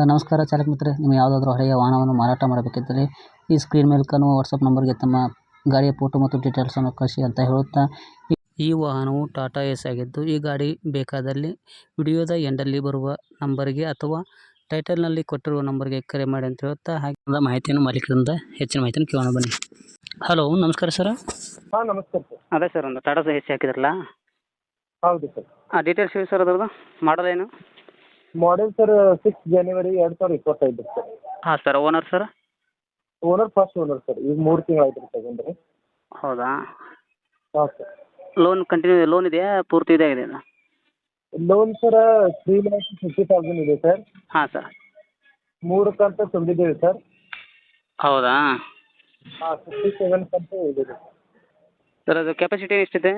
ನಮಸ್ಕಾರ ಚಾಲಕ ಮಿತ್ರರೇ, ನಿಮ್ಮ ಯಾವುದಾದರೂ ಹಳೆಯ ವಾಹನವನ್ನು ಮಾರಾಟ ಮಾಡಬೇಕಿದ್ದರೆ ಈ ಸ್ಕ್ರೀನ್ ಮೇಲೆ ಕಾಣುವ ವಾಟ್ಸಪ್ ನಂಬರ್ಗೆ ತಮ್ಮ ಗಾಡಿಯ ಫೋಟೋ ಮತ್ತು ಡೀಟೇಲ್ಸನ್ನು ಕಳಿಸಿ ಅಂತ ಹೇಳುತ್ತಾ, ಈ ವಾಹನವು ಟಾಟಾ ಎಸ್ ಆಗಿದ್ದು, ಈ ಗಾಡಿ ಬೇಕಾದಲ್ಲಿ ವಿಡಿಯೋದ ಎಂಡಲ್ಲಿ ಬರುವ ನಂಬರ್ಗೆ ಅಥವಾ ಟೈಟಲ್ನಲ್ಲಿ ಕೊಟ್ಟಿರುವ ನಂಬರ್ಗೆ ಕರೆ ಮಾಡಿ ಅಂತ ಹೇಳುತ್ತಾ, ಹಾಗೆ ಮಾಹಿತಿಯನ್ನು ಮಾಲೀಕರಿಂದ ಹೆಚ್ಚಿನ ಮಾಹಿತಿಯನ್ನು ಕೇಳೋಣ ಬನ್ನಿ. ಹಲೋ, ನಮಸ್ಕಾರ ಸರ್. ಹಾಂ ನಮಸ್ಕಾರ ಸರ್. ಅದೇ ಸರ್, ಒಂದು ಟಾಟಾ ಎಸ್ ಹಾಕಿದ್ರಲ್ಲ, ಹೌದು ಸರ್. ಡೀಟೇಲ್ಸ್ ಹೇಳಿ ಸರ್. ಅದ್ರದ್ದು ಮಾಡಲ್ ಏನು? ಮಾಡೆಲ್ ಸರ್ 6 ಜನವರಿ 2025 ಸರ್. ಹಾಂ sir. Owner sir? Owner first owner sir. ಈಗ 3 ತಿಂಗಳಾಯ್ತು ರೀ ತಗೊಂಡ್ರೆ. ಹೌದಾ? ಹಾಂ ಸರ್. ಲೋನ್ ಇದೆಯಾ, ಪೂರ್ತಿ ಇದಾಗಿದೆ ಇದು? ಲೋನ್ ಸರ್ 3,50,000 ಇದೆ ಸರ್. ಹಾಂ ಸರ್. 3 ಕಂತು ತುಂಬಿದ್ದೇವೆ ಸರ್. ಹೌದಾ? ಹಾಂ, 57 ಕಂತು ಇದೆ ಸರ್. ಅದು ಕೆಪಾಸಿಟಿ ಎಷ್ಟಿದೆ?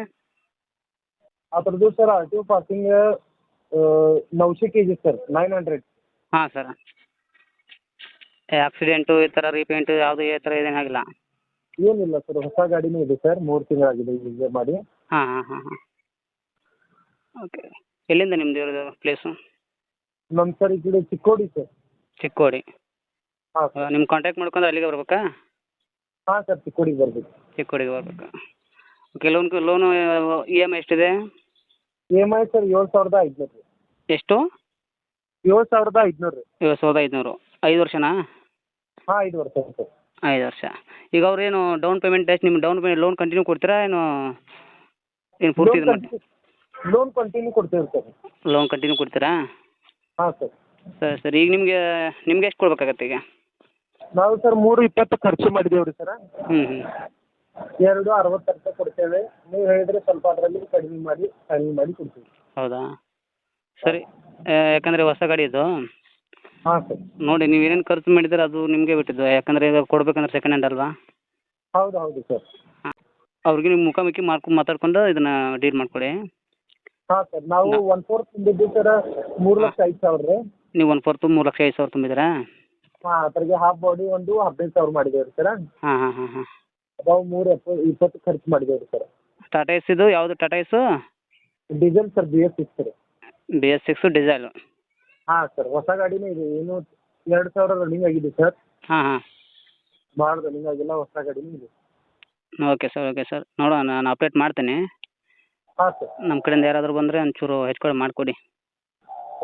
ಅದ್ರದ್ದು sir R T O passing 900 kg sir, 900. ಹಾಂ ಸರ್. ಆಕ್ಸಿಡೆಂಟು ಈ ಥರ ರೀಪೇಂಟು ಯಾವುದು ಈ ಥರ ಇದೇನಾಗಿಲ್ಲ? ಏನಿಲ್ಲ ಸರ್, ಹೊಸ ಗಾಡಿನೇ ಇದೆ ಸರ್. 3 ತಿಂಗಳಾಗಿದೆ ಯೂಸ್ ಮಾಡಿ. ಹಾಂ ಹಾಂ ಹಾಂ ಹಾಂ. ಓಕೆ. ಎಲ್ಲಿಂದ ನಿಮ್ಮದು ಇರೋದು ಪ್ಲೇಸು? ನಮ್ಮ ಸರ್ ಈ ಕಡೆ ಚಿಕ್ಕೋಡಿ ಸರ್. ಚಿಕ್ಕೋಡಿ. ಹಾಂ ಸರ್. ನಿಮ್ಮ ಕಾಂಟ್ಯಾಕ್ಟ್ ಮಾಡ್ಕೊಂಡು ಅಲ್ಲಿಗೆ ಬರ್ಬೇಕಾ? ಹಾಂ ಸರ್, ಚಿಕ್ಕೋಡಿಗೆ ಬರ್ಬೇಕು. ಚಿಕ್ಕೋಡಿಗೆ ಬರ್ಬೇಕು. Okay. Loan E M I ಎಷ್ಟಿದೆ? EMI ಸರ್ 7,500 ರೀ. ಎಷ್ಟು? 7,500 ರೀ. 7,500. 5 ವರ್ಷನಾ? ಹಾಂ, 5 ವರ್ಷ ಸರ್. 5 ವರ್ಷ. ಈಗ ಅವ್ರೇನು ಡೌನ್ ಪೇಮೆಂಟ್ ಎಷ್ಟು? ನಿಮ್ಮ ಡೌನ್ ಪೇಮೆಂಟ್ ಲೋನ್ ಕಂಟಿನ್ಯೂ ಕೊಡ್ತೀರಾ ಏನು ಪೂರ್ತಿ ಇದು ಮಾಡಿ? ಲೋನ್ ಕಂಟಿನ್ಯೂ ಕೊಡ್ತೇವೆ ಸರ್. ಲೋನ್ ಕಂಟಿನ್ಯೂ ಕೊಡ್ತೀರಾ? ಹಾಂ ಸರ್. ಸರಿ. ಈಗ ನಿಮ್ಗೆ ಎಷ್ಟು ಕೊಡ್ಬೇಕಾಗತ್ತೆ ಈಗ? ನಾವು ಸರ್ 3,20 ಖರ್ಚು ಮಾಡಿದ್ದೇವೆ ರೀ ಸರ. ಹ್ಞೂ ಹ್ಞೂ. 2,60 ರೂಪಾಯಿ ಕೊಡ್ತೇವೆ. ನೀವು ಹೇಳಿದ್ರೆ ಸ್ವಲ್ಪ ಅದರಲ್ಲಿ ಕಡಿಮೆ ಮಾಡಿ ಫೈನಲ್ ಮಾಡಿ ಕೊಡ್ತೀವಿ. ಹೌದಾ? ಸರಿ. ಯಾಕಂದರೆ ಹೊಸ ಗಾಡಿ ಇದು. ಹಾಂ ಸರ್. ನೋಡಿ, ನೀವು ಏನೇನು ಖರ್ಚು ಮಾಡಿದ್ರೆ ಅದು ನಿಮಗೆ ಬಿಟ್ಟಿದ್ದು. ಯಾಕಂದರೆ ಇದು ಕೊಡ್ಬೇಕಂದ್ರೆ ಸೆಕೆಂಡ್ ಹ್ಯಾಂಡ್ ಅಲ್ವಾ? ಹೌದು ಸರ್. ಹಾಂ. ಅವ್ರಿಗೆ ನೀವು ಮುಖಾಮುಖಿ ಮಾತಾಡ್ಕೊಂಡು ಇದನ್ನು ಡೀಲ್ ಮಾಡ್ಕೊಳ್ಳಿ. ಹಾಂ ಸರ್. ನಾವು 1/4 ತುಂಬಿದ್ದೀವಿ ಸರ, 3,05,000 ರೀ. ನೀವು 1/4 3,05,000 ತುಂಬಿದ್ದೀರಾ? ಹಾಂ, ಅದ್ರಾಗೆ ಹಾಫ್ ಬಾಡಿ ಒಂದು 15,000 ಮಾಡಿದ್ದೇವೆ ರೀ ಸರ. ಹಾಂ ಹಾಂ ಹಾಂ ಹಾಂ. ನಾವು 3,20 ಖರ್ಚು ಮಾಡಿದ್ದೇವೆ ರೀ ಸರ್. ಟಾಟಾ ಎಸ್ ಇದು ಯಾವುದು? Tata S diesel sir, BS6 sir. BS6 diesel. ಹಾಂ ಸರ್, ಹೊಸ ಗಾಡಿನೇ ಇದೆ. ಏನು 2,000 ರನ್ನಿಂಗ್ ಆಗಿದೆ ಸರ್. ಹಾಂ ಹಾಂ. ಭಾಳ ರನ್ನಿಂಗ್ ಆಗಿಲ್ಲ, ಹೊಸ ಗಾಡಿನೇ ಇದೆ. Okay sir. ನೋಡೋಣ, ನಾನು ಅಪ್ಡೇಟ್ ಮಾಡ್ತೀನಿ. ಹಾಂ ಸರ್. ನಮ್ಮ ಕಡೆಯಿಂದ ಯಾರಾದರೂ ಬಂದರೆ ಒಂಚೂರು ಹೆಚ್ಚು ಕಡಿಮೆ ಮಾಡಿಕೊಡಿ.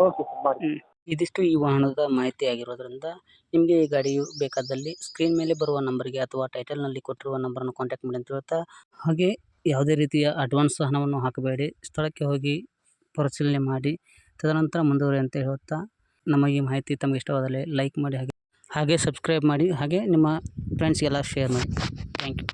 ಓಕೆ ಸರ್, ಮಾಡಿ. ಇದಿಷ್ಟು ಈ ವಾಹನದ ಮಾಹಿತಿ ಆಗಿರೋದ್ರಿಂದ, ನಿಮಗೆ ಈ ಗಾಡಿಯು ಬೇಕಾದಲ್ಲಿ ಸ್ಕ್ರೀನ್ ಮೇಲೆ ಬರುವ ನಂಬರ್ಗೆ ಅಥವಾ ಟೈಟಲ್ನಲ್ಲಿ ಕೊಟ್ಟಿರುವ ನಂಬರನ್ನು ಕಾಂಟ್ಯಾಕ್ಟ್ ಮಾಡಿ ಅಂತ ಹೇಳ್ತಾ, ಹಾಗೆ ಯಾವುದೇ ರೀತಿಯ ಅಡ್ವಾನ್ಸ್ ಹಣವನ್ನು ಹಾಕಬೇಡಿ. ಸ್ಥಳಕ್ಕೆ ಹೋಗಿ ಪರಿಶೀಲನೆ ಮಾಡಿ ತದನಂತರ ಮುಂದುವರಿ ಅಂತ ಹೇಳುತ್ತಾ, ನಮ್ಮ ಈ ಮಾಹಿತಿ ತಮಗೆ ಇಷ್ಟವಾದಲ್ಲಿ ಲೈಕ್ ಮಾಡಿ, ಹಾಗೆ ಸಬ್ಸ್ಕ್ರೈಬ್ ಮಾಡಿ, ಹಾಗೆ ನಿಮ್ಮ ಫ್ರೆಂಡ್ಸ್ಗೆಲ್ಲ ಶೇರ್ ಮಾಡಿ. Thank you.